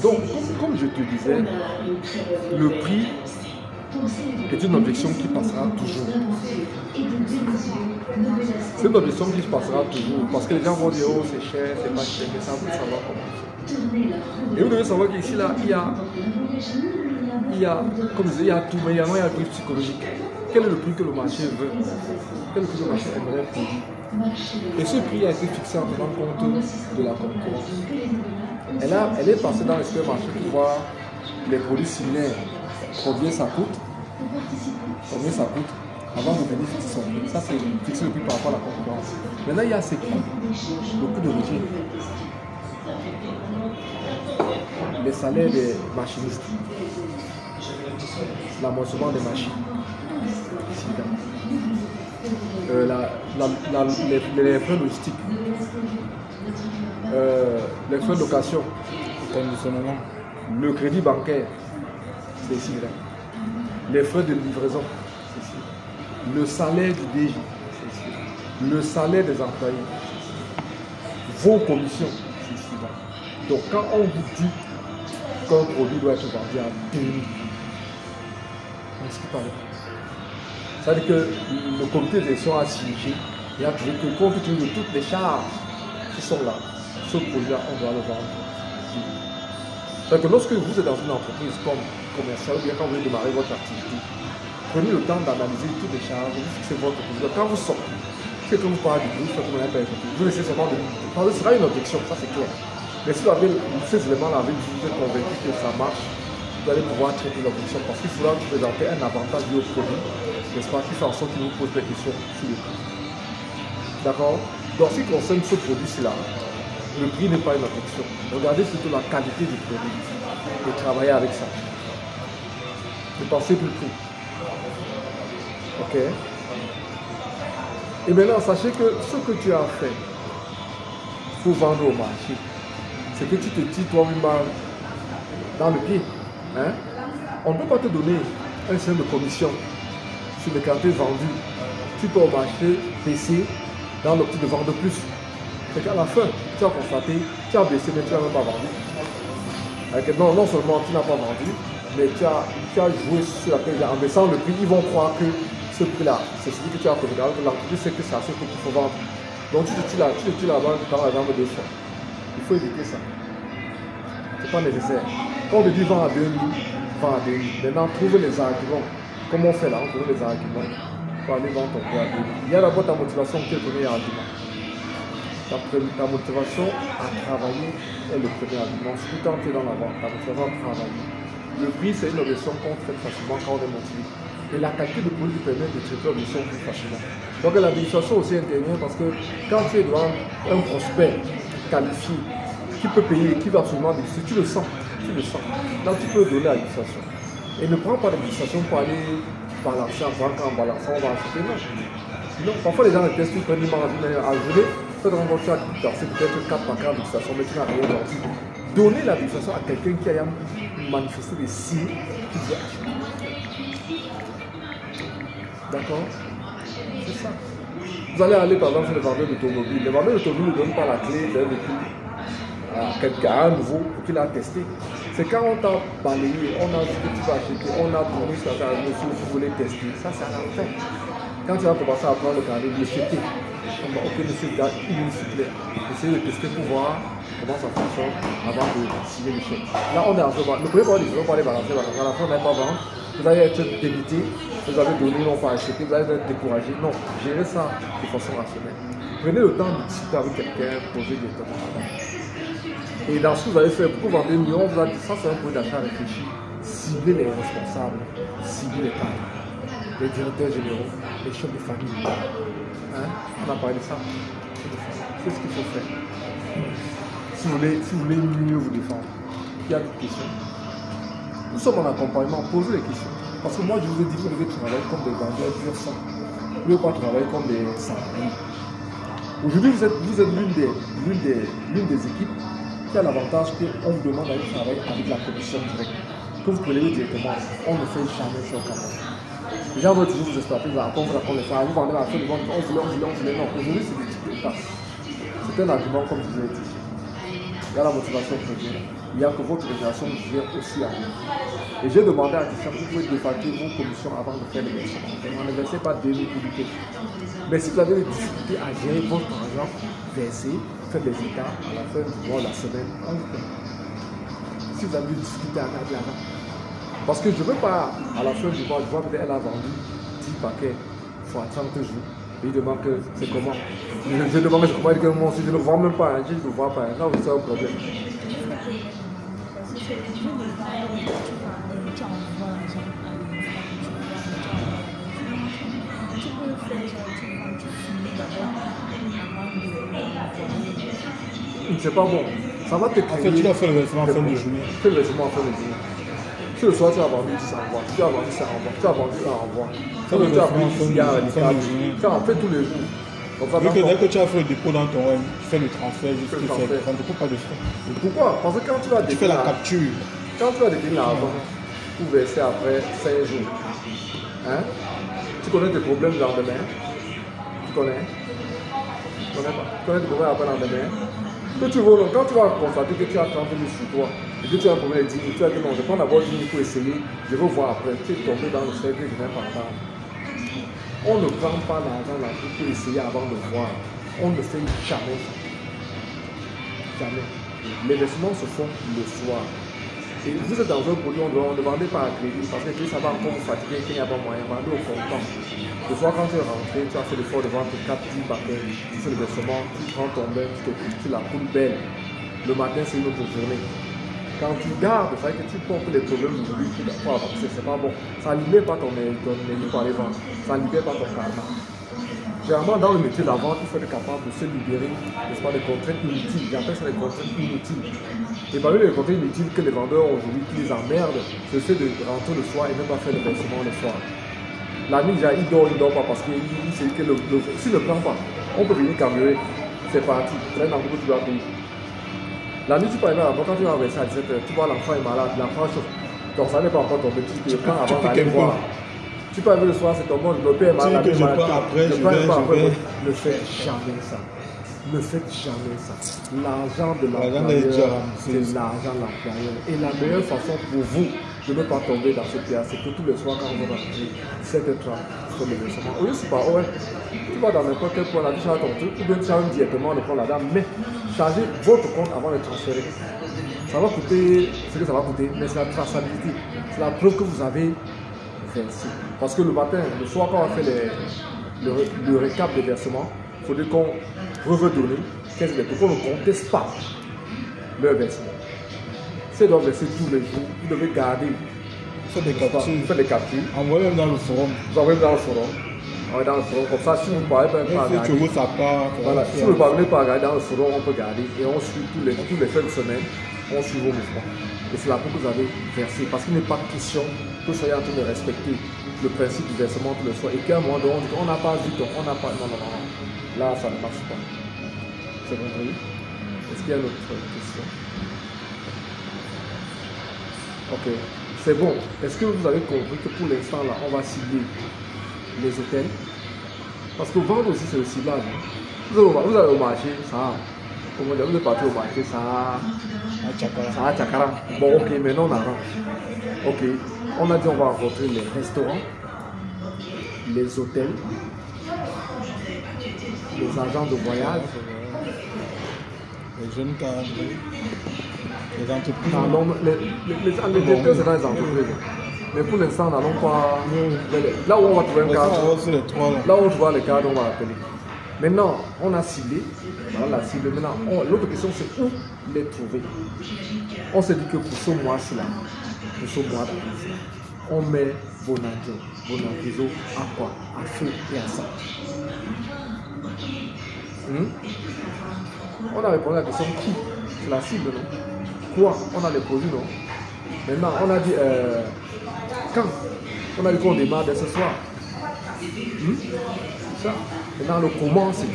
Donc, comme je te disais, le prix est une objection qui passera toujours. C'est une objection qui passera toujours parce que les gens vont dire oh c'est cher, c'est pas cher, mais ça vous savoir comment. Et vous devez savoir qu'ici là, il y a, comme je disais, il y a tout, mais il y a un prix psychologique. Quel est le prix que le marché veut? Quel est le prix que le marché aimerait produire? Et ce prix a été fixé en tenant compte de la concurrence. Elle est passée dans le supermarché pour voir les produits similaires, combien ça coûte, avant de venir fixer son prix. Ça, c'est fixer le prix par rapport à la concurrence. Maintenant, il y a ces coûts, le coût de routier, les salaires des machinistes, l'amortissement des machines, les frais logistiques, les frais de location, le crédit bancaire, c'est ici là. Les frais de livraison, c'est ici. Le salaire du DG, c'est ici. Le salaire des employés, vos commissions, c'est ici là. Donc quand on vous dit qu'un produit doit être vendu à 2000, on ne sait pas. C'est-à-dire que le comité de gestion a siégé et a trouvé que compte tenu de toutes les charges qui sont là, ce produit-là, on doit le vendre. C'est-à-dire que lorsque vous êtes dans une entreprise comme commerciale ou bien quand vous voulez démarrer votre activité, prenez le temps d'analyser toutes les charges, vous fixez votre produit. Quand vous sortez, c'est que vous parlez du prix, vous faites comme un peu vous laissez seulement de parce que ce sera une objection, ça c'est clair. Mais si vous avez ces éléments-là avec vous, vous êtes convaincu que ça marche, vous allez pouvoir traiter l'objection parce qu'il faudra vous présenter un avantage lié au produit, n'est-ce pas, qui fait en sorte qu'il vous pose des questions sur le prix. D'accord? Donc, ce qui concerne ce produit-là, le prix n'est pas une objection. Regardez surtout la qualité du produit et travaillez avec ça. Ne pensez plus le prix. Ok? Et maintenant, sachez que ce que tu as fait pour vendre au marché, c'est que tu te tires toi-même dans le pied. Hein? On ne peut pas te donner un système de commission sur les quantités vendues. Tu peux au marché baisser dans l'optique de vendre plus. C'est qu'à la fin, tu as constaté, tu as baissé, mais tu n'as même pas vendu. Non seulement tu n'as pas vendu, mais tu as joué sur la paix. En baissant le prix, ils vont croire que ce prix-là, c'est celui que tu as connu. L'entreprise sait que c'est à ce prix qu'il faut vendre. Donc tu te tires là-bas dans la jambe de fois. Il faut éviter ça. Ce n'est pas nécessaire. Quand on te dit vend à 2000, vend à 2000. Maintenant, trouve les arguments. Comme on fait là, on trouve les arguments pour aller vendre ton prix à 2000. Il y a d'abord ta motivation qui est le premier argument. Ta motivation à travailler est le premier argument. Surtout quand tu es dans la vente, ta motivation à travailler. Le prix, c'est une objection qu'on fait facilement quand on est motivé. Et la qualité de produit permet de traiter l'objection plus facilement. Donc l'administration aussi intervient parce que quand tu es devant un prospect qualifié, qui peut payer, qui va absolument décider, tu le sens. Donc tu peux donner à l'administration. Et ne prends pas l'administration pour aller balancer en banque, en balançant, on va acheter. Non, parfois les gens le testent, ils prennent une maladie à geler. Peut-être qu'on va passer peut-être 4 par 4 d'administration, mais tu n'as rien vendu. Donner l'administration à quelqu'un qui a manifesté des signes qui veut acheter. D'accord? C'est ça. Vous allez aller par exemple chez les vendeurs d'automobiles. Les vendeurs d'automobiles ne donnent pas la clé d'un véhicule à quelqu'un, à un nouveau, pour qu'il a testé. C'est quand on t'a balayé, on a vu que tu vas acheter, on a donné ce que monsieur, vous voulez tester. Ça, c'est à la fin. Quand tu vas commencer à prendre le carnet, le checker. Ok, monsieur, il est s'il plaît. Essayez de tester pour voir comment ça fonctionne avant de signer le chèque. Là, on est en train de. Ne pouvez pas dire, on va aller balancer. À la fin, on n'allez pas vendre. Vous allez être débité, vous avez donné, non pas acheté, vous allez être découragé. Non, gérez ça de façon rationnelle. Prenez le temps de discuter avec quelqu'un, poser directement là-bas. Et dans ce que vous allez faire, pour vendre mieux, on vous a dit ça, c'est un point d'achat réfléchi. Ciblez les responsables, ciblez les cadres, les directeurs généraux, les chefs de famille. Hein? On a parlé de ça. C'est ce qu'il faut faire. Si vous voulez mieux vous défendre, il y a des questions. Nous sommes en accompagnement, posez les questions. Parce que moi, je vous ai dit que vous devez travailler comme des vendeurs pur sang. Vous ne devez pas travailler comme des salariés. Aujourd'hui, vous êtes l'une des équipes qui a l'avantage qu'on vous demande d'aller travailler avec la commission directe. Que vous prélevez directement, on ne fait jamais ça au Cameroun. Les gens veulent toujours vous exploiter, vous racontez les femmes, vous vendez la fin du monde, on voulait, non. Aujourd'hui, c'est des types de tâches. C'est un argument comme je vous ai dit. Il y a la motivation première. il y a que votre génération vient aussi à vous. Et j'ai demandé à Christian, vous pouvez défalquer vos commissions avant de faire le versement. On ne versait pas 2000 publics. Mais si vous avez des difficultés à gérer votre argent, verser, faire des écarts à la fin du mois, la semaine, on vous paie. Si vous avez des difficultés à garder l'argent. Parce que je ne veux pas, à la fin du mois, je vois qu'elle a vendu 10 paquets fois 30 jours. Et il demande que c'est comment. Je demande comment il dit que moi aussi, je ne vends même pas. Je ne vois pas. Là, c'est un problème. C'est pas bon. Ça va te créer. En fait, tu dois faire le versement en fin de journée. Fais le versement en fin de journée. Si le soir tu as vendu 10 envois, tu as vendu 5 envois, tu as vendu 1 envoi. Ça le Tu as versement en pris fin 10 gars, de journée. tu en fais tous les jours. Donc, ça, Dès que tu as fait le dépôt dans ton web, tu fais le transfert, juste le transfert. ça ne te coûte pas de frais. Pourquoi? Parce que quand tu vas Tu fais la capture. quand tu vas détenir l'argent, pour verser après 5 jours, hein? Tu connais des problèmes le lendemain? Tu connais? Tu connais pas? Tu connais des problèmes après le lendemain? Quand tu vas constater que tu as 30 000 sur toi et que tu as un problème de 10 000, tu vas dire non, je prends d'abord 10 000 pour essayer, je vais voir après. Tu es tombé dans le cercle que je n'ai pas prendre. On ne prend pas l'argent là pour essayer avant de voir. On ne fait jamais ça. Jamais. Les versements se font le soir. Et vous êtes dans un produit, on ne demandez pas à crédit parce que ça va encore vous fatiguer, qu'il n'y a pas moyen. Vendez au comptant. Le soir, quand tu es rentré, tu as fait l'effort de vendre 4-10 paquets, tu fais le versement, tu prends ton bain, tu la coules belle. Le matin, c'est une autre journée. Quand tu gardes, c'est vrai que tu portes les problèmes d'aujourd'hui pour avancer, c'est pas bon. Ça ne libère pas ton énergie pour aller vendre. Ça ne libère pas ton karma. Généralement, dans le métier de la vente, il faut être capable de se libérer, n'est-ce pas, des contraintes inutiles. J'appelle ça des contraintes inutiles. Et parmi les contraintes inutiles que les vendeurs ont aujourd'hui, qui les emmerdent, c'est de rentrer le soir et ne pas faire le versement le soir. La nuit, il dort pas parce qu'il sait que s'il ne prend pas, on peut venir camionner. C'est parti. C'est un endroit que tu dois payer. La nuit, tu peux arriver à la banque, quand tu vas verser à 17h, tu vois l'enfant est malade, l'enfant chauffe. Donc ça n'est pas encore tombé, tu le prends avant d'aller voir. Tu peux arriver le soir, c'est ton bon, le père est malade, je prends après, je vais. Ne faites jamais ça. Ne faites jamais ça. L'argent de l'employeur, c'est l'argent de l'employeur. Et la meilleure façon pour vous de ne pas tomber dans ce piège, c'est que tous les soirs, quand vous rentrez, 7h30, vous faites le versement. Oui, c'est pas ouais. Tu vas dans n'importe quel point, la vie, tu as ton truc, ou bien tu charges directement, le prendre la dame, mais chargez votre compte avant de transférer. Ça va coûter ce que ça va coûter, mais c'est la traçabilité. C'est la preuve que vous avez versé. Parce que le matin, le soir, quand on fait le récap des versements, il faudrait qu'on redonne 15 000 pour qu'on ne conteste pas leur versement. Si ils doivent verser tous les jours, vous devez garder. Faites des captures. Envoyez même dans le forum. Vous envoyez dans le forum. Dans le forum. Comme ça, si vous ne parlez pas à regarder. Voilà. Si vous ne parvenez pas à regarder dans le forum, on peut garder. Et on suit tous les fins de semaine, on suit vos mouvements. Et c'est là que vous avez versé. Parce qu'il n'est pas question que vous soyez en train de respecter le principe du versement tous les soirs. Et qu'à un moment donné, on dit qu'on n'a pas vu, on n'a pas. Non. Là, ça ne marche pas. C'est compris? Est-ce qu'il y a une autre question? Ok, c'est bon. Est-ce que vous avez compris que pour l'instant, là, on va cibler les hôtels? Parce que vendre aussi, c'est le ciblage. Vous allez au marché, ça. Comment dire, vous êtes parti au marché, ça a Tchakara. Bon, ok, maintenant on arrange. Ok, on a dit on va rencontrer les restaurants, les hôtels, les agents de voyage, les jeunes cadres, les entreprises. Non, les directeurs, c'est dans les entreprises. Mais pour l'instant, n'allons pas. Là où on va trouver un cadre, là où on voit les cadres, on va appeler. Maintenant, on a ciblé. Voilà la cible. Maintenant, l'autre question, c'est où les trouver. On s'est dit que pour ce mois-ci, là, pour ce mois d'avril, on met Bonadio à quoi? À feu et à ça. On a répondu à la question qui? C'est la cible, non? Quoi? On a les produits, non? Maintenant, on a dit quand? On a dit qu'on démarre dès ce soir. Ça. Maintenant, le comment, c'est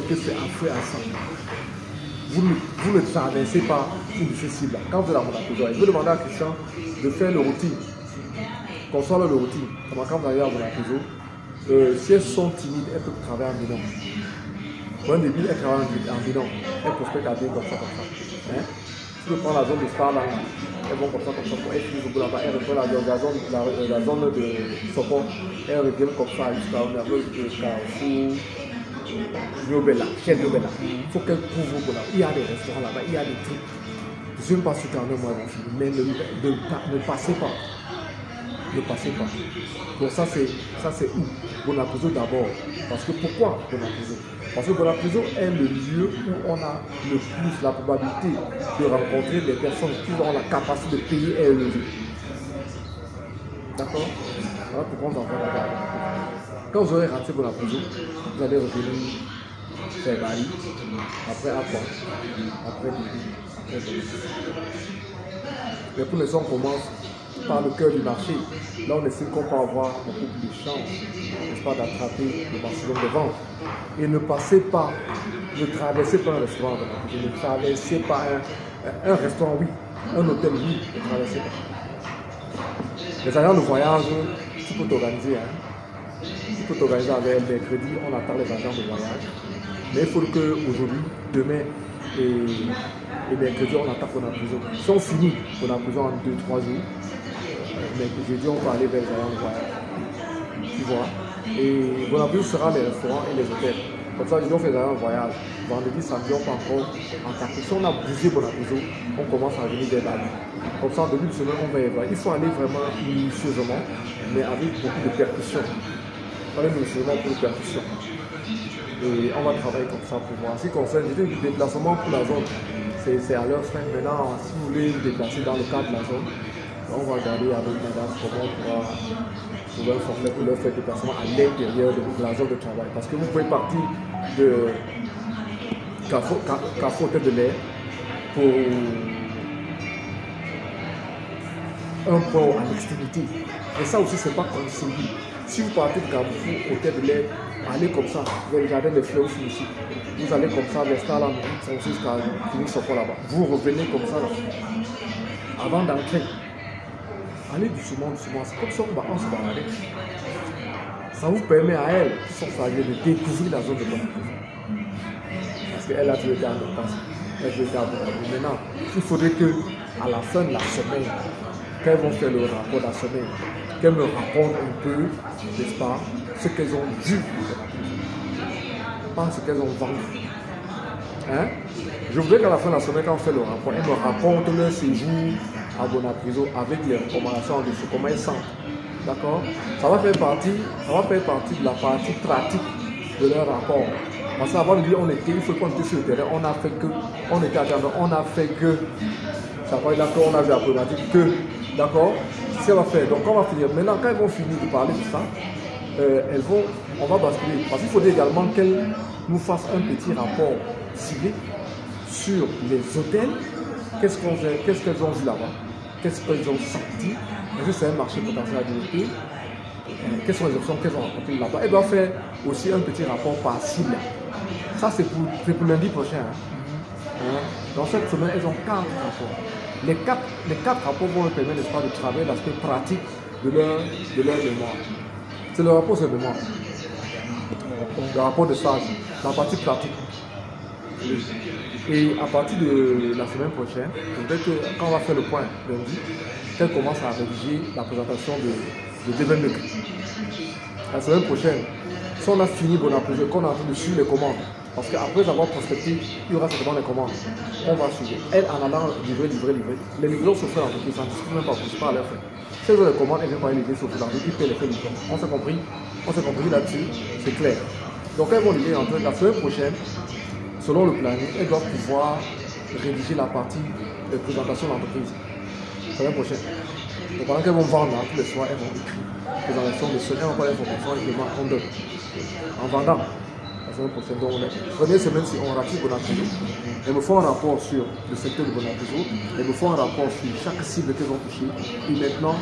que c'est à feu et à sang. Vous ne traversez pas une de ces cibles-là. Quand vous êtes à Monaco, je vais demander à Christian de faire le routine. Qu'on soit le routine. Quand vous arrivez à Monaco, si elles sont timides, elles peuvent travailler en binôme. Pour un début, elles travaillent en binôme. Elles prospectent à bien comme ça. Hein? tu peux prendre la zone de Starland, elles vont comme ça, elles finissent au bout là-bas, elles reprennent la zone de Sopon, elles reviennent comme ça jusqu'à Carrefour, Nyobella, chez Nyobella. Il faut qu'elles couvrent au bout là. Il y a des restaurants là-bas, il y a des trucs. Je ne sais pas si quand même moi ils vont finir, mais ne passez pas. Ne passez pas. Donc ça c'est où Bonapouzo d'abord. Parce que pourquoi Bonapouzo? Parce que Bonapouzo est le lieu où on a le plus la probabilité de rencontrer des personnes qui ont la capacité de payer et élever. D'accord? Voilà pourquoi on en va là-bas. Quand vous aurez raté Bonapouzo, vous allez revenir faire Bali, après Aqua, après Didi. Mais pour l'instant, on commence par le cœur du marché. Là, on estime qu'on peut avoir beaucoup plus de chance, n'est-ce pas, d'attraper le maximum de ventes. Et ne passez pas, ne traversez pas un restaurant, ne traversez pas un restaurant, oui, un hôtel, oui, ne traversez pas. Les agents de voyage, tu peux t'organiser, hein. Tu peux t'organiser avec le mercredi, on attend les agents de voyage. Mais il faut qu'aujourd'hui, demain et mercredi, on attaque Bonapouzo. Si on finit Bonapouzo en 2-3 jours, mais jeudi, on va aller vers les agents de voyage. Tu vois. Et Bonapouzo sera les restaurants et les hôtels. Comme ça, on fait un voyage. Vendredi, samedi, on peut encore attaquer. Si on a bougé Bonapouzo, on commence à venir vers la vie. Comme ça, en début de semaine, on va y voir. Il faut aller vraiment minutieusement, mais avec beaucoup de percussions. Aller minutieusement pour les percussions. Et on va travailler comme ça pour voir. En ce qui concerne le déplacement pour la zone, c'est à leur fin. Maintenant, si vous voulez vous déplacer dans le cadre de la zone, on va regarder avec madame comment on pourra trouver un forfait pour leur faire des déplacements à l'intérieur de la zone de travail. Parce que vous pouvez partir de Carrefour Tête de l'air pour un port à l'extrémité. Et ça aussi, c'est pas conseillé. Si vous partez de Carrefour au Tête de l'air, allez comme ça vers le jardin des fleurs ici. Vous allez comme ça vers Starland, jusqu'à finir son port là-bas. Vous revenez comme ça là. Avant d'entrer. Allez doucement, doucement. C'est comme ça qu'on se balade. Ça vous permet à elle, qui sont salariés, de découvrir la zone de Bonapouzo. Parce qu'elle a toujours été en dépense. Elle a toujours été en dépense. Maintenant, il faudrait qu'à la fin de la semaine, quand elles vont faire le rapport de la semaine, qu'elles me racontent un peu, n'est-ce pas, ce qu'elles ont vu de Bonapouzo. Pas ce qu'elles ont vendu. Hein? Je voudrais qu'à la fin de la semaine, quand on fait le rapport, elles me racontent leur séjour à Bonapouzo avec les recommandations de ce comment ils sentent. D'accord? Ça va faire partie de la partie pratique de leur rapport. Parce qu'avant de dire on était, il faut qu'on était sur le terrain, on a fait que, on était à Gandon, on a fait que, ça va être d'accord, on a vu la problématique que, d'accord? C'est ce qu'on va faire. Donc on va finir. Maintenant, quand elles vont finir de parler de ça, on va basculer. Parce qu'il faudrait également qu'elles nous fassent un petit rapport ciblé sur les hôtels. Qu'est-ce qu'elles ont vu là-bas? Qu'est-ce qu'elles ont senti? Est-ce que c'est un marché potentiel à développer? Quelles sont les options qu'elles ont rencontrées là-bas? Elles doivent faire aussi un petit rapport par cible. Ça, c'est pour lundi prochain. Hein? Dans cette semaine, elles ont 4 rapports. Les 4 rapports vont leur permettre, n'est-ce pas, de travailler l'aspect pratique de leur mémoire. C'est le rapport sur mémoire. Le rapport de stage, la partie pratique. Et à partir de la semaine prochaine, peut-être que quand on va faire le point lundi, qu'elle commence à rédiger la présentation de Devin. La semaine prochaine, si on a fini Bonapouzo, qu'on a en train de suivre les commandes, parce qu'après avoir prospecté, il y aura certainement les commandes. On va suivre. Elle, en allant livrer. Les livraisons se font en entreprise, ça ne discute même pas, c'est pas à leur fait. Si elles ont les commandes, elles viennent pas les livrer sur l'entreprise, ils paient les frais livrants. On s'est compris là-dessus, c'est clair. Donc elles vont livrer en train la semaine prochaine. Selon le planning, elles doivent pouvoir rédiger la partie de présentation de l'entreprise. La semaine prochaine. Donc pendant qu'elles vont vendre, tous les soirs, elles vont écrire. Présentation de semaine, elles vont avoir l'information et le on donne. En vendant, la semaine prochaine, donc la première semaine, si on ratique Bonapouzo, elles me font un rapport sur le secteur de Bonapouzo, elles me font un rapport sur chaque cible qu'elles ont touchée. Et maintenant,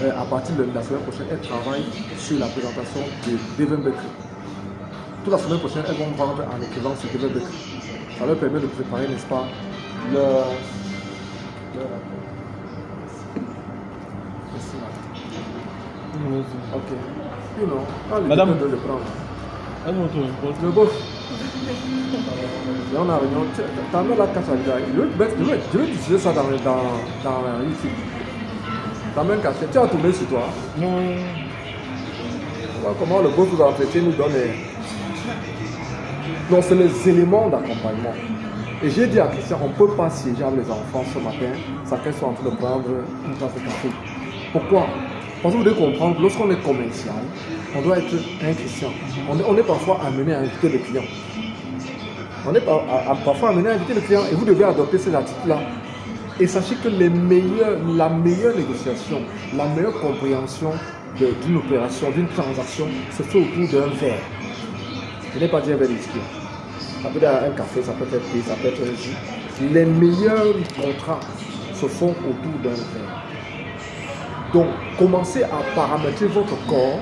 à partir de la semaine prochaine, elles travaillent sur la présentation de Devin Bakery. Toute la semaine prochaine, elles vont vendre en écrivant sur Devin Bakery. Ça leur permet de préparer, n'est-ce pas, leur rapport. Merci, madame. Ok. You know, Madame. de le prendre. À votre Le boss. Et on a réunion, t'as mis la casse à l'idée. Je vais diffuser ça dans YouTube. T'as même caché, tu as tourné sur toi. Non. Voilà comment le beau vous entretien nous donne. Donc c'est les éléments d'accompagnement. Et j'ai dit à Christian, on ne peut pas siéger avec les enfants ce matin, chacun soit en train de prendre une tasse de café. Pourquoi? Parce que vous devez comprendre, lorsqu'on est commercial, on doit être un Christian. On est parfois amené à inviter le client. On est parfois amené à inviter le client et vous devez adopter ces attitudes-là. Et sachez que la meilleure négociation, la meilleure compréhension d'une opération, d'une transaction, se fait autour d'un verre. Je n'ai pas dit un verre d'esprit. Ça peut être un café, ça peut être thé, ça peut être un jus. Les meilleurs contrats se font autour d'un verre. Donc, commencez à paramétrer votre corps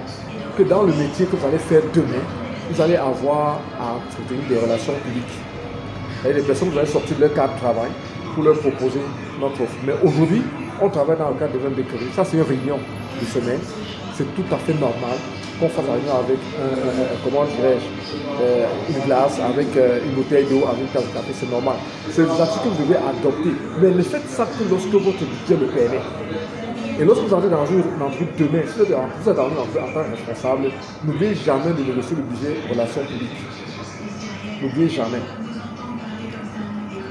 que dans le métier que vous allez faire demain, vous allez avoir à entretenir des relations publiques. Et les personnes, vous allez sortir de leur cadre de travail pour leur proposer notre offre. Mais aujourd'hui, on travaille dans le cadre de un bakery. Ça, c'est une réunion de semaine. C'est tout à fait normal qu'on fasse la réunion avec comment dirais-je, une glace, avec une bouteille d'eau, avec une tasse de café, c'est normal. C'est des actions que vous devez adopter. Mais ne faites ça que lorsque votre budget le permet. Et lorsque vous entrez dans une entreprise demain, si vous êtes dans une entreprise en tant que responsable, n'oubliez jamais de négocier le budget relations publiques. N'oubliez jamais.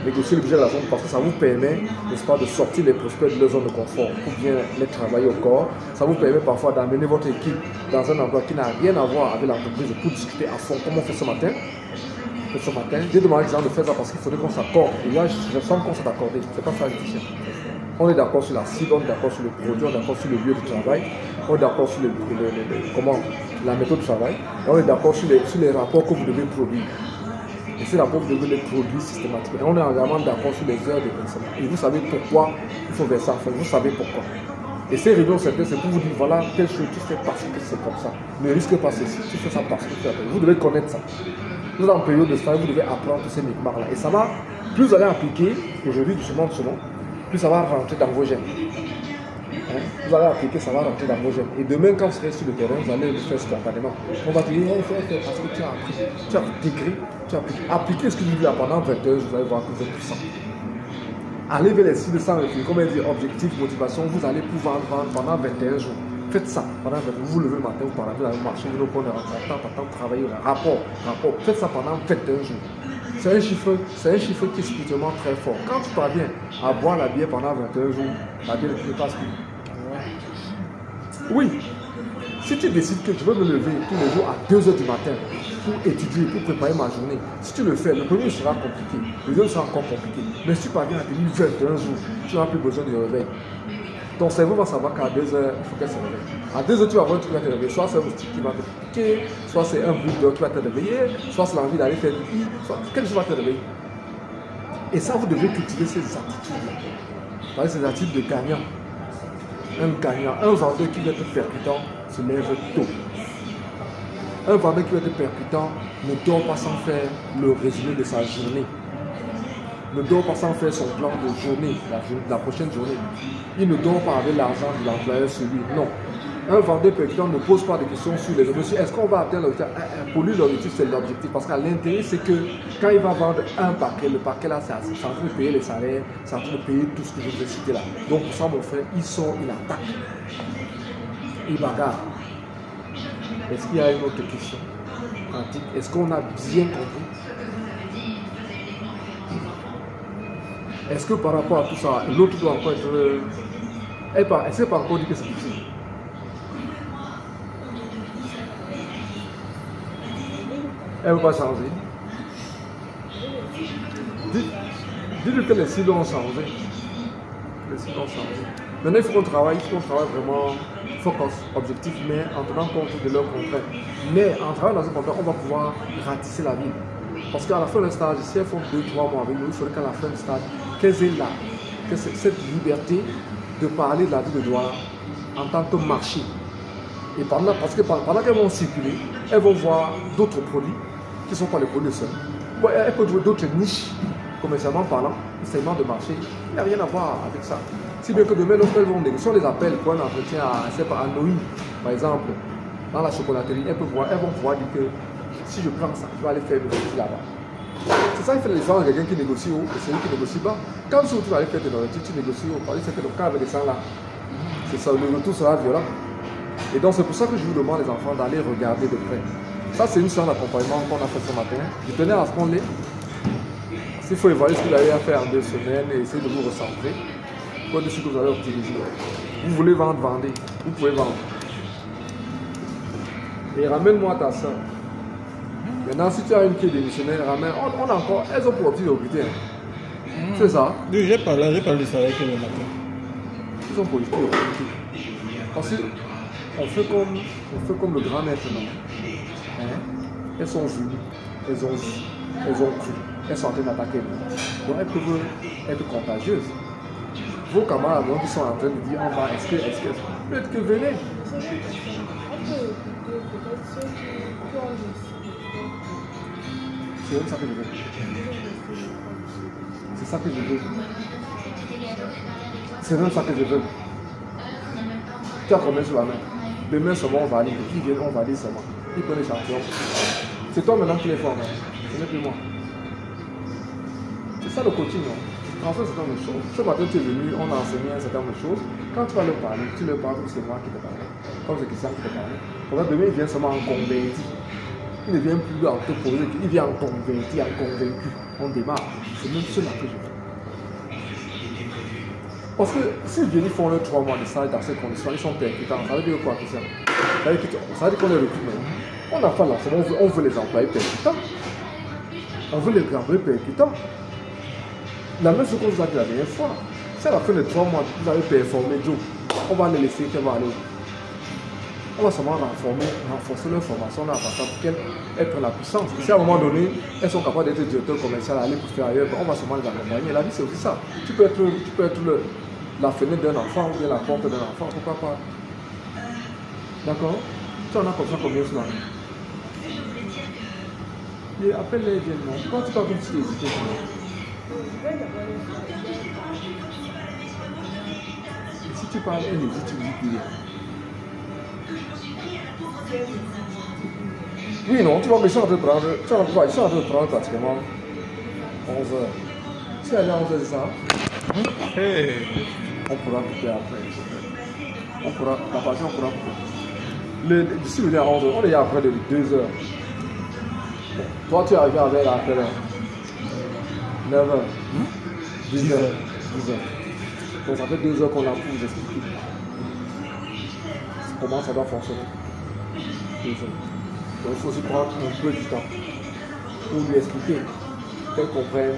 Négocier le budget de la zone parce que ça vous permet, n'est-ce pas, de sortir les prospects de leur zone de confort pour bien les travailler au corps. Ça vous permet parfois d'amener votre équipe dans un endroit qui n'a rien à voir avec l'entreprise pour discuter à fond, comme on fait ce matin. J'ai demandé aux gens de faire ça parce qu'il faudrait qu'on s'accorde. Et là, je sens qu'on s'est accordé. C'est pas ça le sujet. On est d'accord sur la cible, on est d'accord sur le produit, on est d'accord sur le lieu de travail, on est d'accord sur la méthode de travail, et on est d'accord sur les rapports que vous devez produire. Et ces rapports, vous devez les produire systématiquement. On est également d'accord sur les heures de versement. Et vous savez pourquoi il faut verser en fait. Vous savez pourquoi. Et ces réunions, c'est pour vous dire, voilà, telle chose, tu fais parce que c'est comme ça. Ne risque pas ceci, tu fais ça parce que tu fais ça. Vous devez connaître ça. Vous êtes en période de stage, vous devez apprendre tous ces micmacs-là. Et ça va, plus vous allez appliquer, aujourd'hui, du monde selon, plus ça va rentrer dans vos gènes. Hein? Vous allez appliquer, ça va rentrer dans vos gènes. Et demain, quand vous serez sur le terrain, vous allez le faire spontanément. On va te dire, fais parce que tu as appris, tu as intégré, tu as appliqué. Appliquez ce que je dis là pendant 20 heures, vous allez voir que vous êtes puissant. Allez vers les cibles sans réfléchir, comme elle dit, objectif, motivation, vous allez pouvoir vendre pendant 21 jours. Faites ça pendant 21 jours. Vous vous levez le matin, vous parlez, vous allez marcher, vous prenez un travailler, rapport. Faites ça pendant 21 jours. C'est un chiffre qui est spirituellement très fort. Quand tu parviens à boire la bière pendant 21 jours, la bière ne passe plus. Oui. Si tu décides que je veux me lever tous les jours à 2 h du matin pour étudier, pour préparer ma journée, si tu le fais, le premier sera compliqué, le deuxième sera encore compliqué. Mais si tu parviens à tenir 21 jours, tu n'auras plus besoin de réveil. Ton cerveau va savoir qu'à 2 h, il faut qu'elle se réveille. À 2 h, tu vas voir un truc qui va te réveiller. Soit c'est un moustique qui va te piquer, soit c'est un bruit d'eau qui va te réveiller, soit c'est l'envie d'aller faire du lit, soit quelque chose va te réveiller. Et ça, vous devez cultiver ces attitudes-là. Ces attitudes de gagnant. Un gagnant, un vendeur qui va être percutant se lève tôt. Un vendeur qui va être percutant ne dort pas sans faire le résumé de sa journée. Ne dort pas sans faire son plan de journée, la prochaine journée. Il ne dort pas avec l'argent de l'employeur sur lui. Non. Un vendeur percutant ne pose pas de questions sur les objectifs. Est-ce qu'on va atteindre l'objectif? Pour lui, l'objectif, c'est l'objectif. Parce qu'à l'intérêt, c'est que quand il va vendre un paquet, le paquet là, c'est en train de payer les salaires, c'est en train de payer tout ce que je vous ai cité là. Donc pour ça, mon frère, il sort, il attaque. Il bagarre. Est-ce qu'il y a une autre question? Est-ce qu'on a bien compris? Est-ce que par rapport à tout ça, l'autre doit encore être... Elle ne s'est pas encore dit que c'est difficile. Elle ne veut pas changer. Dites-lui que les cibles ont changé. Les cibles ont changé. Maintenant, il faut qu'on travaille vraiment focus, objectif, mais en tenant compte de leurs contraintes. Mais en travaillant dans un contrat, on va pouvoir ratisser la vie. Parce qu'à la fin d'un stage, si elles font 2-3 mois avec nous, il faudrait qu'à la fin du stage, qu'elles aient là, que cette liberté de parler de la vie de droit en tant que marché. Et parce que pendant qu'elles vont circuler, elles vont voir d'autres produits qui ne sont pas les produits seuls. Bon, elles peuvent jouer d'autres niches, commercialement parlant, segments de marché. Il n'y a rien à voir avec ça. Si bien que demain, lorsqu'elles vont négocier, on les appelle pour un entretien à Noï, par exemple, dans la chocolaterie, elles vont pouvoir dire que si je prends ça, je vais aller faire mes études là-bas. C'est ça qui fait la différence de quelqu'un qui négocie haut et celui qui négocie bas. Quand tu vas aller faire tes nourritures, tu négocies haut. Parce que c'est que le cas avec les sangs là, c'est ça, le retour sera violent. Et donc c'est pour ça que je vous demande les enfants d'aller regarder de près. Ça c'est une séance d'accompagnement qu'on a fait ce matin. Je tenais à ce qu'on l'ait. S'il faut évaluer ce que vous avez à faire en 2 semaines et essayer de vous recentrer. Quoi de ce que vous allez optimiser. Vous voulez vendre, vendez. Vous pouvez vendre. Et ramène-moi ta soeur. Maintenant, si tu as une qui est démissionnaire, ramène. On a encore. Elles ont pour opter de recruter. C'est ça? Oui, j'ai parlé de ça avec eux le matin. Ils ont pour opter de recruter. Parce qu'on fait comme le grand maître, non? Elles sont venues. Elles ont vu. Elles ont cru. Elles sont en train d'attaquer. Donc elles peuvent être contagieuses. Vos camarades qui sont en train de dire en bas, est-ce que peut-être que venez. C'est même ça que je veux. C'est ça que je veux. C'est même ça que je veux. Tu as combien sur la main? Demain seulement on valide. Ils viennent, on valide seulement. Ils prennent les champions. C'est toi maintenant qui les formes. Ce n'est plus moi. C'est ça le coaching. Transfert un certain nombre de choses. Ce matin tu es venu, on a enseigné un certain nombre de choses. Quand tu vas leur parler, tu leur parles comme c'est moi qui te parle. Comme c'est Christian qui te parle. Demain il vient seulement en converti. Il ne vient plus en te poser, il vient en converti, en convaincu. On démarre. C'est même cela que je veux. Parce que s'ils viennent, ils font leurs 3 mois de stage dans ces conditions, ils sont percutants. Ça veut dire quoi, Christian? Ça veut dire qu'on est recruté. On n'a pas là, on veut les employer percutants. On veut les employer percutants. La même chose qu'on vous a dit la dernière fois. Si à la fin de 3 mois, vous avez performé Joe, on va les laisser qu'elle va aller. On va seulement renforcer leur formation là, pour qu'elles prennent la puissance. Et si à un moment donné, elles sont capables d'être directeurs commerciaux, aller pousser ailleurs, on va seulement les accompagner. La vie, c'est aussi ça. Tu peux être la fenêtre d'un enfant ou bien la porte d'un enfant, pourquoi pas. D'accord? Tu en as comme ça combien cela? Et appelle-les, viens. Pourquoi tu parles comme si tu hésitais? Si tu parles, elle hésite, tu ne dis plus rien. Oui, non, tu vois, mais ils sont en train de prendre pratiquement 11 heures. Si elle est à 11 heures, c'est ça? Hey. On pourra couper après. On pourra, la partie, on pourra couper. D'ici le à 11 heures, on est à près de 2 heures. Bon, toi, tu es arrivé avec la quelle heure? 9 heures. 10 heures. 10 heures. Donc ça fait 2 heures qu'on a pour vous expliquer comment ça doit fonctionner. 2 heures. Donc il faut aussi prendre un peu du temps pour lui expliquer, qu'elle comprenne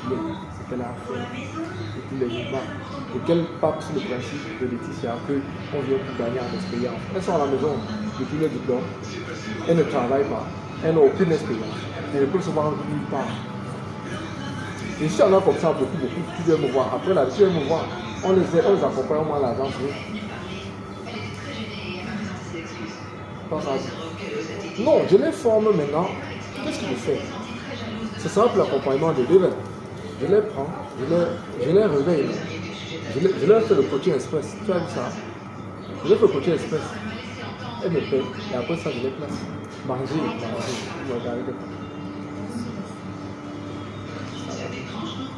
ce qu'elle a à faire et tous les mouvements. Et qu'elle parte sur le principe de Laetitia qu'on vient pour gagner en expérience. Elles sont à la maison depuis le diplôme, elles ne travaillent pas, elles n'ont aucune expérience. Elles ne peuvent se voir nulle part. Et si on a comme ça beaucoup, tu viens me voir. Après là, tu viens me voir. On les accompagne, on met l'argent sur eux. Pas ça. Non, je les forme maintenant. Qu'est-ce que je fais? C'est simple l'accompagnement de l'événement. Je les prends, je les réveille. Je leur fais le coaching express. Tu as vu ça? Je leur fais le coaching express. Elles me payent. Et après ça, je les place. Manger.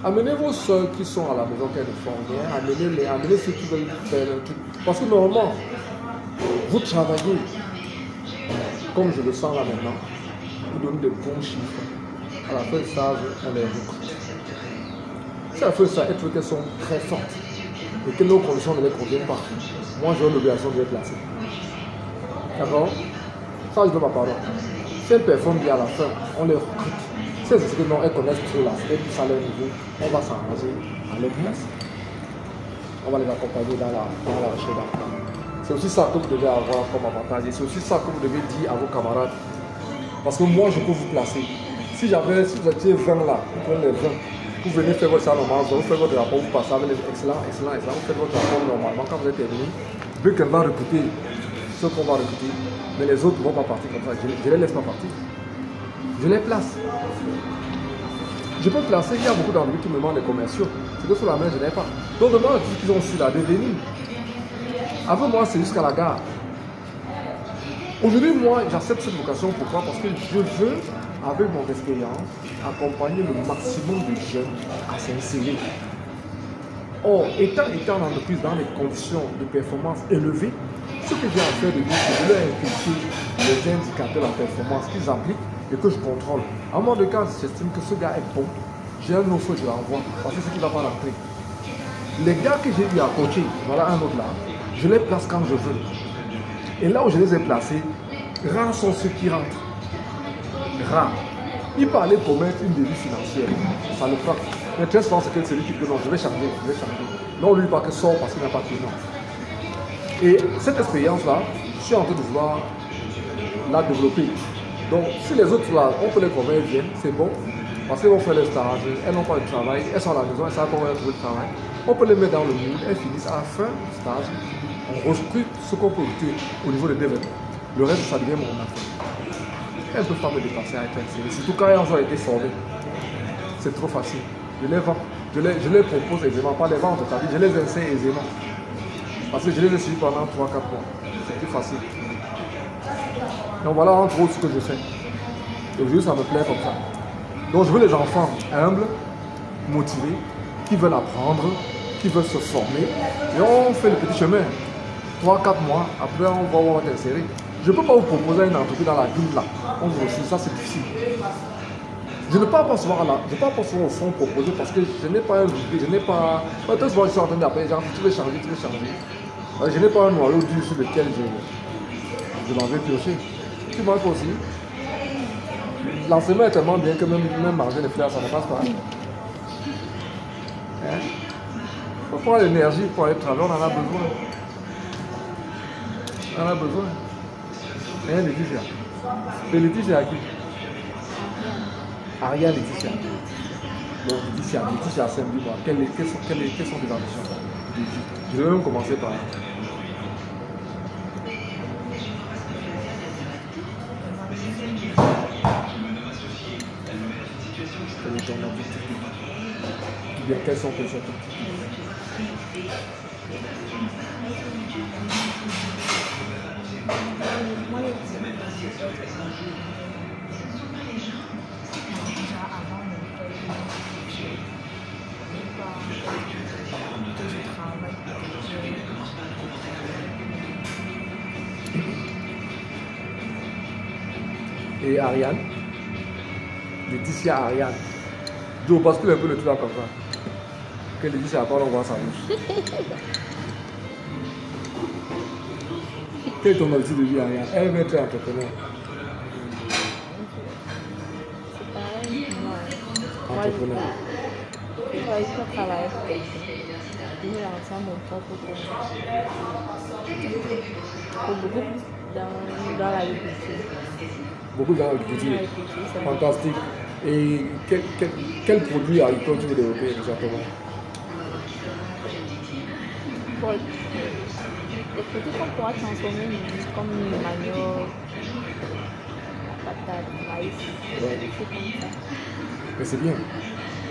Amenez vos soeurs qui sont à la maison, qui ne font rien. Amenez ceux qui veulent faire un truc. Parce que normalement, vous travaillez, comme je le sens là maintenant, vous donnez de bons chiffres. À la fin de stage, on les recrute. Si à la fin de stage, elles trouvent qu'elles sont très fortes et que nos conditions ne les conviennent pas, moi j'ai l'obligation de les placer. D'accord? Ça, je donne ma parole. Si elles performent bien à la fin, on les recrute. Si elles disent que non, elles connaissent trop là, elles poussent à leur niveau, on va s'arranger à leur place. On va les accompagner dans la recherche d'emploi. C'est aussi ça que vous devez avoir comme avantage et c'est aussi ça que vous devez dire à vos camarades. Parce que moi, je peux vous placer. Si vous étiez 20 là, vous prenez les 20, vous venez faire votre salaire normal, vous faites votre rapport, vous passez avec les excellents, vous faites votre rapport normalement. Quand vous êtes terminé, vu qu'elle va recruter ceux qu'on va recruter, mais les autres ne vont pas partir comme ça. Je ne les laisse pas partir. Je les place. Je peux placer, il y a beaucoup d'envie qui me demandent des commerciaux. C'est que sur la main, je n'ai pas. Donc, demande qu'ils ont su la devenir. Avant moi, c'est jusqu'à la gare. Aujourd'hui, moi, j'accepte cette vocation. Pourquoi? Parce que je veux, avec mon expérience, accompagner le maximum de jeunes à s'insérer. Or, étant en entreprise dans des conditions de performance élevées, ce que j'ai à faire de lui, c'est de leur inculquer les indicateurs de la performance qu'ils appliquent et que je contrôle. À un moment de cas, j'estime que ce gars est bon, j'ai un offre, je l'envoie, parce que c'est ce qui ne va pas rentrer. Les gars que j'ai eu à coacher, voilà un autre là, je les place quand je veux. Et là où je les ai placés, rares sont ceux qui rentrent. Rares. Il parlait pour mettre une devise financière, ça le fera. Mais très souvent, c'est que celui qui dit non, je vais changer. Non, lui, pas que sort parce qu'il n'a pas de finance. Et cette expérience-là, je suis en train de vouloir la développer. Donc, si les autres là, on peut les convaincre, viennent, c'est bon. Parce qu'elles vont faire le stage, elles n'ont pas de travail, elles sont à la maison, elles savent comment elles trouver le travail. On peut les mettre dans le moule, elles finissent à la fin du stage. On recrute ce qu'on peut recruter au niveau de développement. Le reste, ça devient mon affaire. Elles ne peuvent pas me dépasser à être insérées. Surtout quand elles ont été formées. C'est trop facile. Je les vends. Je les propose aisément, pas les vendre, je les insère aisément. Parce que je les ai suivis pendant 3-4 mois. C'est plus facile. Donc voilà entre autres ce que je fais. Et aujourd'hui, ça me plaît comme ça. Donc je veux les enfants humbles, motivés, qui veulent apprendre, qui veulent se former. Et on fait le petit chemin. 3-4 mois, après on va voir t'insérer. Je ne peux pas vous proposer une entreprise dans la ville là. On vous refuse, ça c'est difficile. Je ne parle pas souvent au fond proposé parce que je n'ai pas un budget, je n'ai pas. Tout souvent je suis en train d'appeler, genre tu veux changer. Je n'ai pas un noyau dur sur lequel je m'en vais piocher. Tu vois aussi. L'enseignement est tellement bien que même manger les fleurs, ça ne passe pas. Il faut prendre l'énergie pour aller travailler, on en a besoin. On en a besoin. Rien de Laetitia. Mais Laetitia à qui? Ariane Laetitia. Donc Laetitia à Saint-Louis, quelles sont tes ambitions? Je vais même commencer par là. Quel est ton objectif? Ou bien quels sont tes objectifs? Et Ariane, Laetitia Ariane. Joe, bascule un peu le truc là comme ça. Que Laetitia parle, on voit sa bouche. Quel est ton objectif de vie, Ariane? Elle veut être entrepreneur. C'est pareil, moi. Entrepreneur. Je peux travailler pour quelqu'un. Je vais lancer mon propre projet. Beaucoup plus dans l'agriculture. Beaucoup dans l'agriculture. Fantastique. Et quel produit agricole tu veux développer exactement? Pour les produits qu'on pourra transformer comme le manioc, la patate, le maïs, des trucs comme ça. Mais c'est bien.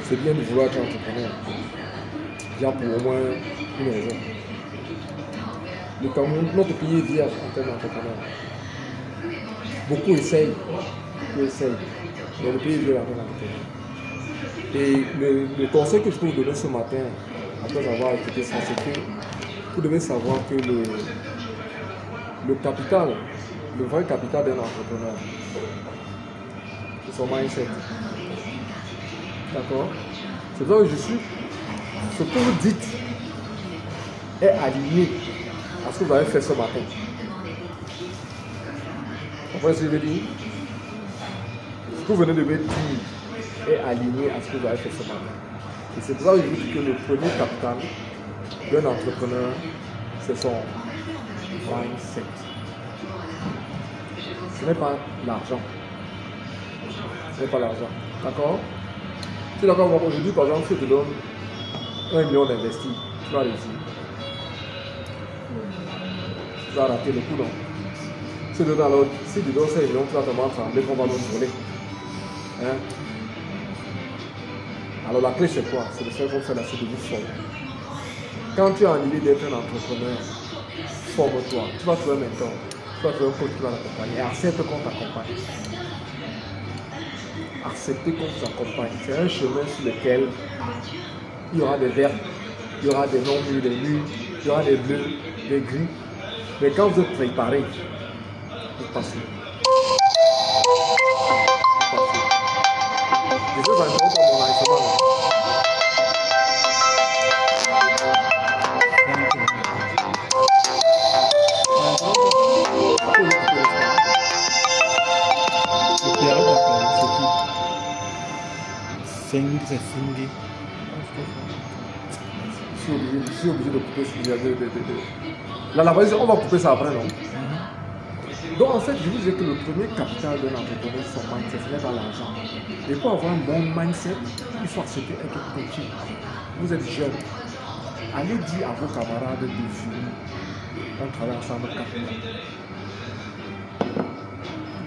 C'est bien de vouloir être entrepreneur. Déjà pour au moins une raison. Le Cameroun, notre pays est vierge en termes d'entrepreneurs. Beaucoup essayent. Mais le pays est vierge en termes d'entrepreneurs. Et le conseil que je peux vous donner ce matin, après avoir écouté ça, c'est que vous devez savoir que le capital, le vrai capital d'un entrepreneur, c'est son mindset. D'accord? C'est là où je suis. Ce que vous dites est aligné à ce que vous avez fait ce matin. Vous comprenez ce que je veux dire? Ce que vous venez de me dire est aligné à ce que vous avez fait ce matin. Et c'est pour ça que je vous dis que le premier capital d'un entrepreneur, c'est son mindset. Ce n'est pas l'argent. Ce n'est pas l'argent. D'accord? Tu es d'accord? Aujourd'hui, par exemple, si je te donne 1 million d'investis, tu vas réussir. Tu vas rater le coup, non? Si tu donnes 5 millions, tu vas tellement trembler qu'on va nous voler. Hein? Alors la clé c'est quoi? C'est de faire comme ça, c'est de vous former. Quand tu as une idée d'être un entrepreneur, forme-toi. Tu vas trouver un mentor. tu vas trouver un coach qui va l'accompagner. Accepte qu'on t'accompagne. Acceptez qu'on vous accompagne. C'est un chemin sur lequel il y aura des verts, il y aura des non-mûrs, des mûrs, il y aura des bleus, des gris. Mais quand vous êtes préparé, vous passez. Je veux interrompre mon enregistrement. C'est Singé. Je suis obligé de couper ça. La base, on va couper ça après, non? Donc en fait, je vous dis que le premier capital d'un entrepreneur, son mindset, ce n'est pas l'argent. Et pour avoir un bon mindset, il faut accepter être coaché. Vous êtes jeune. Allez dire à vos camarades de venir. On travaille ensemble 4 mois.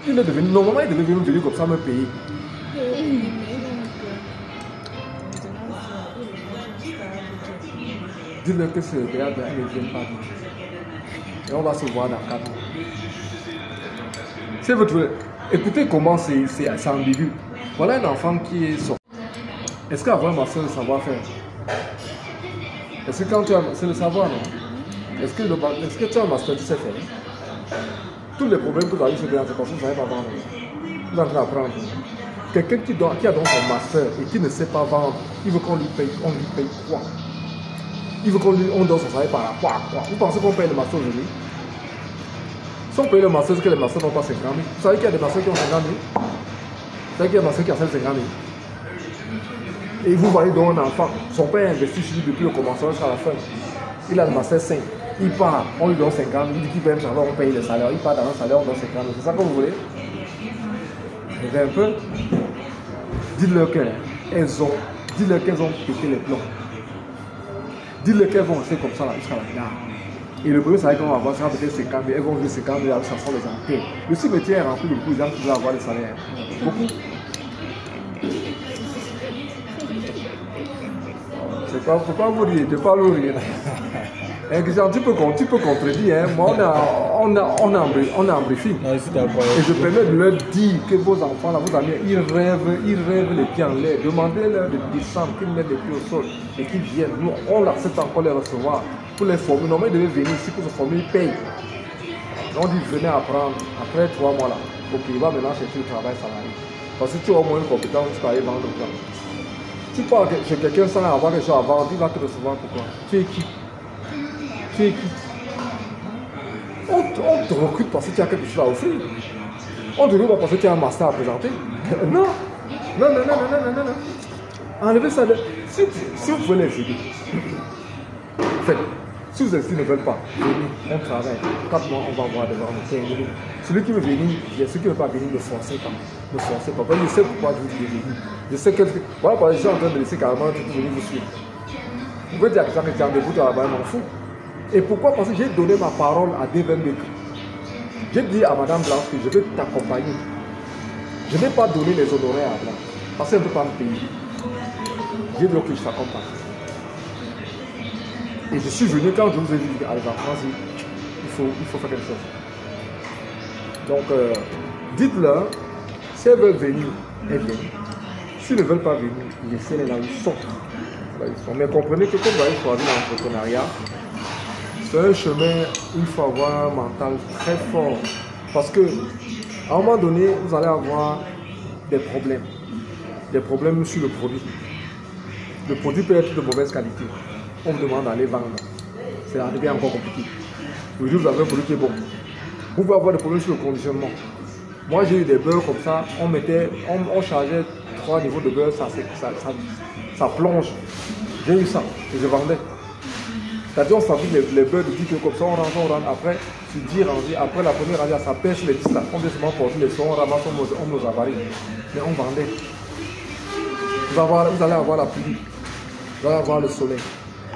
Il est devenu, normalement, il devait venir comme ça me payer. Dis-leur que c'est le théâtre, ils ne viennent pas vite. Et on va se voir dans 4 mois. C'est votre... Écoutez comment c'est ambigu. Voilà un enfant qui est sorti. Est-ce qu'avoir ma soeur, le savoir-faire? Est-ce que quand tu as... C'est le savoir, non? Est-ce que tu as un master, tu sais faire? Tous les problèmes que vous avez sur les entreprises, vous ne savez pas vendre. Vous êtes en train d'apprendre. Quelqu'un qui a donc son master et qui ne sait pas vendre, il veut qu'on lui paye quoi? Il veut qu'on donne son salaire par rapport à quoi? Vous pensez qu'on paye le master aujourd'hui? Si on paye le master, c'est que les masters n'ont pas 50 000. Vous savez qu'il y a des masters qui ont 50 000? Vous savez qu'il y a des masters qui ont 50 000? Et vous voyez donc un enfant, son père investit sur lui depuis le commencement jusqu'à la fin. Il a le master 5. Il part, on lui donne 50 000. Il dit qu'il paye le salaire, on paye le salaire. Il part dans un salaire, on donne 50 000. C'est ça que vous voulez? Rêvez un peu. Dites-leur qu'elles ont pété les plombs. Dites-leur qu'elles vont rester comme ça là, jusqu'à la gare. Et le premier salaire qu'on va avoir, sera peut-être 50 000. Elles vont vivre 50 000, ça sera les enterres. Le cimetière est rempli de beaucoup de gens qui veulent avoir les salaires. Beaucoup. C'est pas, faut pas vous rire, ne pas vous rire. Tu peux contredire, hein. Moi on a un briefing. Et je permets de leur dire que vos enfants, là, vos amis, ils rêvent les pieds en l'air. Demandez-leur de descendre, qu'ils mettent les pieds au sol et qu'ils viennent. Nous, on accepte encore les recevoir pour les former. Normalement, ils devaient venir ici pour se former, ils payent. On dit venez apprendre après 3 mois là. Ok, il va maintenant chercher le travail salarié. Parce que tu as au moins une compétence, tu peux aller vendre le plan. Tu pars chez quelqu'un sans avoir quelque chose à vendre, il va te recevoir pourquoi? Tu es qui? Tu es qui? On te recrute parce que tu as quelque chose à offrir. On te recrute pas parce que tu as un master à présenter. Non. Enlevez ça. Si vous pouvez les aider, faites. Si vous ne veulent pas, venez, on travaille. 4 mois, on va voir devant nous. Celui qui veut venir, celui qui ne veut pas venir, ne forcez pas. Ne forcez pas. Je sais pourquoi je vous dis de venir. Je sais que. Voilà pourquoi je suis en train de laisser carrément tout venir vous suivre. Vous pouvez dire à quelqu'un qui est en debout là-bas, je m'en fous. Et pourquoi? Parce que j'ai donné ma parole à Devin Beck. J'ai dit à Madame Blanche que je vais t'accompagner. Je ne vais pas donner les honoraires à Blanche. Parce qu'elle ne peut pas me payer. J'ai dit ok, je t'accompagne. Et je suis venu quand je vous ai dit à la France, il faut faire quelque chose. Donc, dites-leur, si elles veulent venir, elles viennent. S'ils ne veulent pas venir, laissez-les là où ils sont. Mais comprenez que comme vous avez choisi l'entrepreneuriat, c'est un chemin où il faut avoir un mental très fort. Parce que, à un moment donné, vous allez avoir des problèmes. Des problèmes sur le produit. Le produit peut être de mauvaise qualité. On vous demande d'aller vendre. C'est devient encore compliqué. Aujourd'hui, vous avez un produit qui est bon. Vous pouvez avoir des problèmes sur le conditionnement. Moi, j'ai eu des beurres comme ça. On chargeait 3 niveaux de beurre, ça plonge. J'ai eu ça et je vendais. C'est-à-dire, on fabrique les beurres de 10 kg comme ça, on rentre. Après, sur 10 rangées, après la première rangée, ça pêche les 10 là. On vient seulement porter les sons, on ramasse, on nous avarie. Mais on vendait. Vous allez avoir la pluie, vous allez avoir le soleil.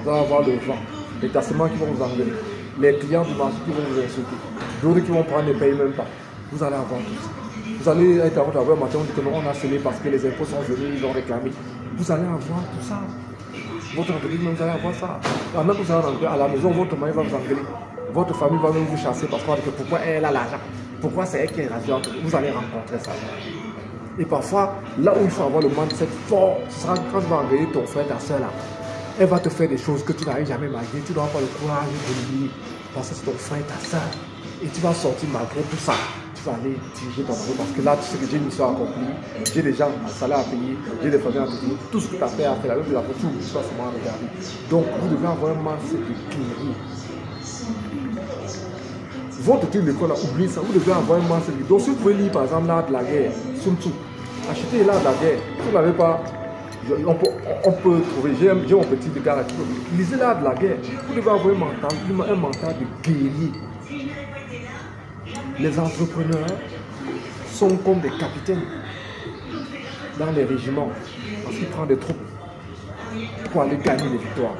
Vous allez avoir le vent, les tassements qui vont vous enlever, les clients du marché qui vont vous insulter, d'autres qui vont prendre ne payent même pas. Vous allez avoir tout ça. Vous allez être à votre travail matin, on dit que non, on a scellé parce que les impôts sont venus, ils ont réclamé. Vous allez avoir tout ça. Votre entreprise, vous allez avoir ça. Pendant que vous allez rentrer à la maison, votre mari va vous engueuler. votre famille va même vous chasser parce qu'on dit que pourquoi elle a l'argent, pourquoi c'est elle qui est radiante, vous allez rencontrer ça. Et parfois, là où il faut avoir le mindset fort, ce sera quand tu vas engager ton frère, ta soeur là, elle va te faire des choses que tu n'arrives jamais imaginé, tu dois avoir le courage de lui dire, parce que c'est ton frère, ta soeur, et tu vas sortir malgré tout ça. Tu vas aller diriger ton projet parce que là, tu sais que j'ai une mission accomplie, j'ai des gens à salaire à payer, j'ai des familles à payer, tout ce que tu as fait à faire, la même chose après tout, tu vas seulement regarder. Donc, vous devez avoir un mindset de guerrier. Votre étude de l'école, oubliez ça, vous devez avoir un mindset de guerrier. Donc, si vous pouvez lire par exemple l'art de la guerre, Sun Tzu, achetez l'art de la guerre, si vous n'avez pas, on peut trouver, j'ai mon petit gars là, lisez l'art de la guerre, vous devez avoir un mental de guerrier. Les entrepreneurs sont comme des capitaines dans les régiments parce qu'ils prennent des troupes pour aller gagner les victoires.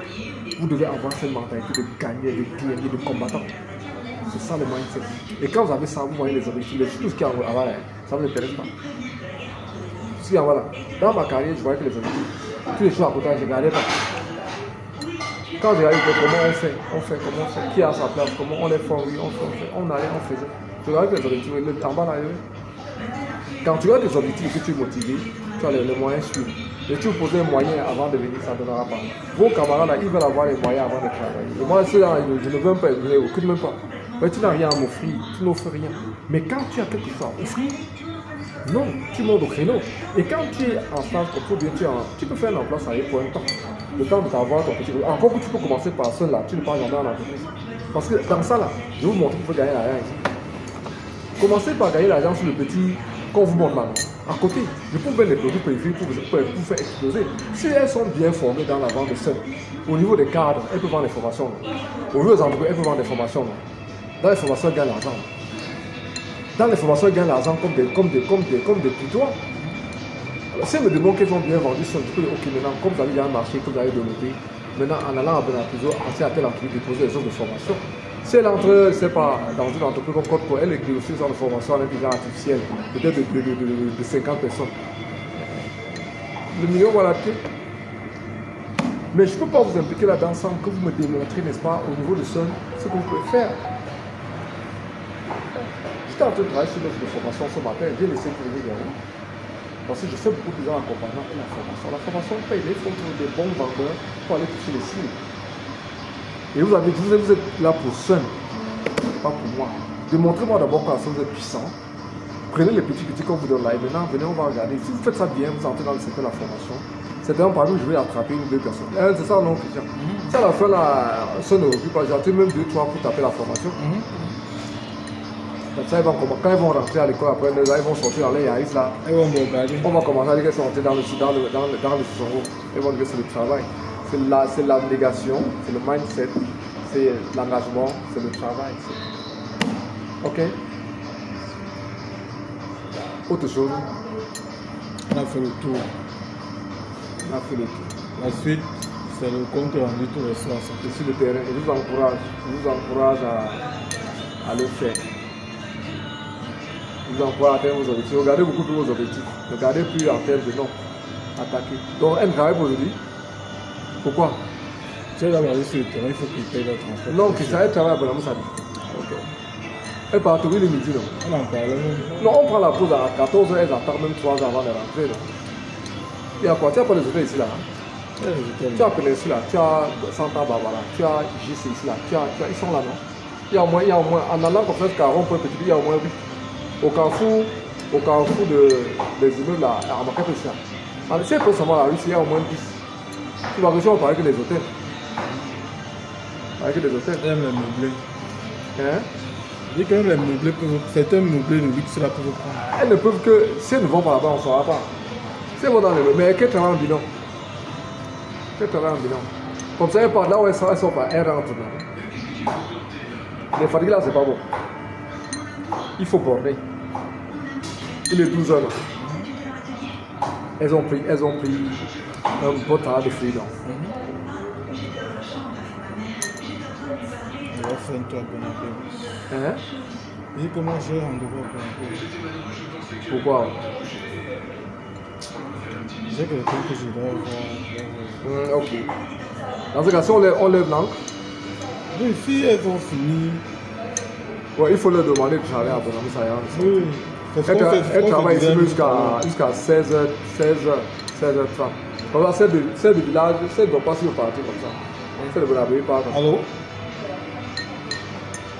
Vous devez avoir cette mentalité de gagner, de guerrier, de combattant. C'est ça le mindset. Et quand vous avez ça, vous voyez les objectifs, tout ce qui est en bas, ça ne vous intéresse pas. Tout ce qui est en bas là. Dans ma carrière, je voyais que les objectifs, tous les choses à côté, je ne regardais pas. Quand j'ai regardé comment on fait, qui a sa place, comment on est fort, oui, on allait, on faisait. Tu regardes les objectifs, en bas là, quand tu as des objectifs et que tu es motivé, tu as les moyens suivre. Et tu poses les moyens avant de venir, ça ne donnera pas. Vos camarades là, ils veulent avoir les moyens avant de travailler. Et moi, ceux-là, je ne veux même pas, je ne recrute même pas. Mais tu n'as rien à m'offrir, tu n'offres rien. Mais quand tu as quelque chose à offrir, non, tu montes au créneau. Et quand tu es en stage, tu peux faire un emploi salarié pour un temps. Le temps de t'avoir ton petit. Encore que tu peux commencer par seul là, tu ne peux pas jamais en entreprise. Parce que dans ça là, je vais vous montrer qu'il faut gagner l'argent ici. Commencez par gagner l'argent sur le petit qu'on vous montre là. À côté, je peux mettre les produits périphériques pour faire exploser. Si elles sont bien formées dans la vente de seuls, au niveau des cadres, elles peuvent vendre des formations. Au niveau des entreprises, elles peuvent vendre des formations. Dans les formations, elles gagnent l'argent. Dans les formations, elles gagnent l'argent comme des putois. Si elles me demandent qu'elles ont bien vendu, je peux dire, ok, maintenant, comme vous avez déjà un marché, que vous avez développé, maintenant, en allant à Benapiso, à telle entreprise, déposer les offres de formation. Si elle entre, je ne sais pas, dans une entreprise comme Code, elle est aussi dans une formation à l'intelligence artificielle, peut-être de 50 personnes. Le million, voilà. Mais je ne peux pas vous impliquer là-dedans sans que vous me démontrez, n'est-ce pas, au niveau de ce que vous pouvez faire. J'étais en train de travailler sur l'offre de formation ce matin, j'ai laissé pour les gars. Parce que je fais beaucoup de gens accompagnant et la formation. La formation paye, il faut trouver des bons vendeurs pour aller toucher les cibles. Et vous êtes là pour seul, pas pour moi. Démontrez-moi d'abord que vous êtes puissant. Prenez les petits qu'on vous donne là et maintenant, venez, on va regarder. Si vous faites ça bien, vous entrez dans le secteur de la formation. C'est un parmi je vais attraper une ou deux personnes. C'est ça, non, Christian? Si à la fin, là, ça ne recule pas, j'ai attrapé même 2-3 pour taper la formation. Ça, quand ils vont rentrer à l'école, après, là, ils vont sortir dans les Yaris là. On va commencer à dire qu'ils sont entrés dans le Sissongo. Ils vont dire que c'est le travail. C'est l'abnégation, c'est le mindset, c'est l'engagement, c'est le travail. Ok? Autre chose? On a fait le tour. On a fait le tour. La suite, c'est le compte rendu tous les soirs. Et sur le terrain, je vous encourage à le faire. Je vous encourage à atteindre vos objectifs. Regardez beaucoup plus vos objectifs. Regardez plus en termes de non. Attaquer. Donc, elle travaille pour aujourd'hui. Pourquoi? Tu es là sur le terrain, il faut qu'il paye le transport. Non, Christian, elle travaille à Bonamoussadi. Ok. Elle part trouver le midi, non? On en parle même. Non, on prend la pause à 14h, elles attendent même 3 heures avant de rentrer. Non? Il y a quoi? Tu as pas les hôtels ici là? Tu as Péninsule là, tu as Santa Barbara, tu as JC ici là, ils sont là, non? Il y a au moins, en allant comme ça, Caron, pour un petit peu, il y a au moins 8. Au carrefour des immeubles là, à Makapé ici là. Si elle peut seulement la rue, il y a au moins 10. Tu vas réussir à parler que les hôtels. Avec les hôtels. Elle aime les meublés. Hein? Je dis que même les meublés peuvent. Certains meublés de luxe là peuvent prendre. Elles ne peuvent que. Si elles ne vont pas là-bas, on ne saura pas. Si elles vont dans les meubles, mais qu'elles travaillent en bilan. Qu'elles travaillent en bilan. Comme ça, elles partent là où elles sont pas. Elles rentrent là. Les fatigues là, c'est pas bon. Il faut border. Il est 12 heures là. Elles ont pris un bon travail de freedom. Je vais faire un tour à Bonapé. Hein? Et comment j'ai rendez-vous à Bonapé? Pourquoi? J'ai quelqu'un que je dois voir. Ok. Dans ce cas, si on lève l'encre, Oui, si elles ont fini. Ouais, il faut leur demander de travailler à Bonami Sayans. Oui. C'est ce qu'on fait, Elle travaille ici disait. jusqu'à 16h30. Comme ça, c'est de village, c'est de passer au parti comme ça. C'est de la pas comme ça. Allô?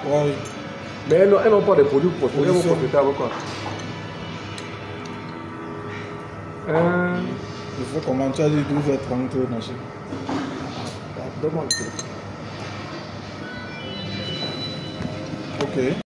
Oui. Mais elles n'ont pas de produits pour elles vont profiter avec quoi? Il faut comment tu as dit 12h30, machin. Demande. Ok.